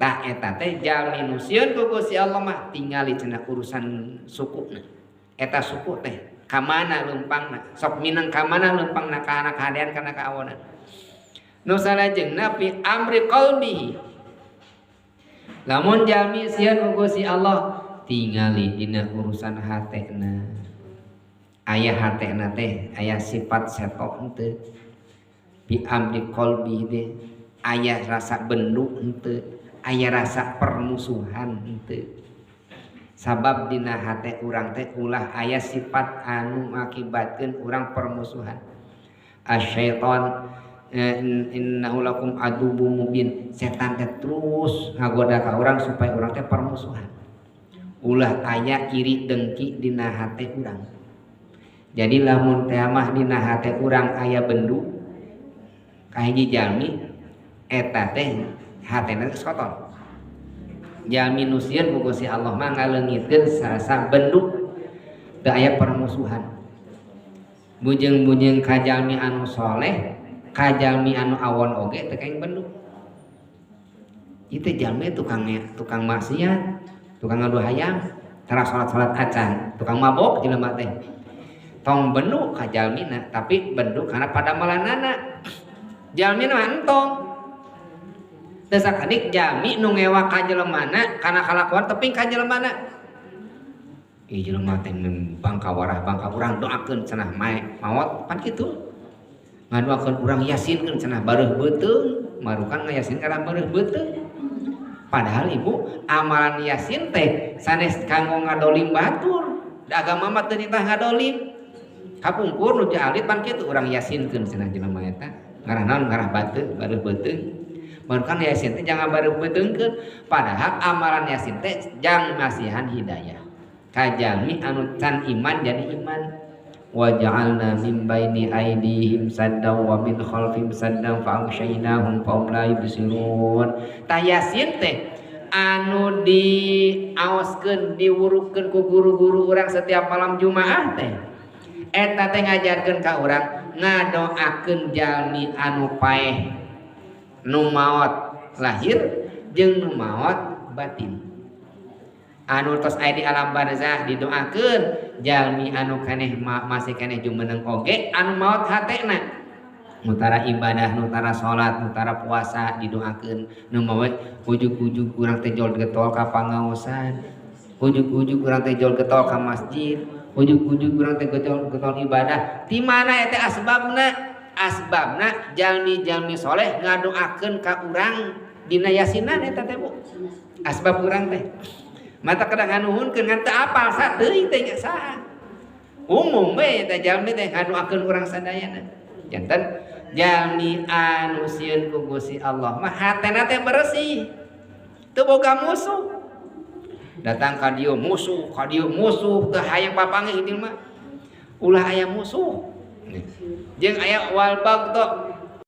Tah eta teh jalmi nu sieun ku Gusti Allah mah tingali cenah urusan sukuna. Eta suku teh ka mana leumpangna? Sok minang ka mana leumpangna ka anak hadean kana ka awonan. Nu salajengna fi amri qalbihi. Lamun jalmi sieun ku Gusti Allah tingali dina urusan hatena. Aya hatena teh aya sifat setok henteu. Fi amri qalbihi teh aya rasa bendu henteu. Aya rasa permusuhan henteu. Sabab dina hate urang teh ulah aya sifat anu ngakibatkeun urang permusuhan. Asyaiton innahu lakum aduwwum mubin. Setan teh terus ngagoda ka urang supaya urang teh permusuhan. Ulah aya iri dengki dina hate urang. Jadi lamun teh mah dina hate urang aya bendu ka hiji jalmi eta teh hatena geus kotor. Jalmi nu sieun ku Gusti Allah mah ngaleungitkeun sarasa bendu teu aya permusuhan. Bujeng-bujeng ka jalmi anu soleh, ka jalmi anu awon oge teu kaeng bendu. Itu jalmi tukang maksiat, tukang ngadu hayam, tara salat-salat acan, tukang mabok jelema teh. Tong bendu ka jalmina, tapi bendu kana padamelanana. Jalmina mah entong. Teu sakadik jalmi nu ngewa ka jelemana kana kalakuan teping ka jelemana. Ieu jelema teh bangka warah bangka urang doakeun cenah maot pan kitu. Ngadoakeun urang yasinkeun cenah bareuh beuteung, marukan ngayasin kana bareuh beuteung. Padahal ibu amalan yasin teh sanes kanggo ngadolim batur. Da agama mah teu ditah ngadolim. Kapungkur nu jaalit pan kitu urang yasinkeun cenah jelema eta. Ngarah naon ngarah bateu bareuh beuteung. Marukan yasin teh jangan bareuh beuteungkeun. Padahal amalan yasin teh jang masihan hidayah. Kajalmi anu can iman jadi iman. Wa ja'alna min baini aydihim saddan wa min khalfihim saddan fa aghshaynahum fa hum la yubsirun. Tah yasin teh anu diaoskeun diwurukeun ku guru-guru urang setiap malam Jumaah teh. Eta teh ngajarkeun ka urang ngadoakeun jalmi anu paeh nu maot lahir jeung nu maot batin. Anu tos aya di alam barzah didoakeun jalmi anu keneh masih keneh jumeneng oge anu maot hatena. Nutara ibadah, nutara salat, nutara puasa didoakeun nu maot ujug-ujug urang teh jol getol ka pangaosan. Ujug-ujug urang teh jol getol ka masjid. Ujug-ujug urang teh getol ibadah. Ti mana eta asbabna? Asbabna jalmi-jalmi soleh ngadoakeun ka urang dina yasinan eta teh Bu. Asbab urang teh. Mata kadang nganuhunkeun ngan teu apal sa teuing teh nya saha. Umum we eta jalmi teh ngadoakeun urang sadayana. Janten jalmi anu sieun ku Gusti Allah mah hatena teh bersih. Teu boga musuh. Datang ka dieu musuh, teu hayang papanggih ieu mah. Ulah aya musuh. Jeung aya wal bagdo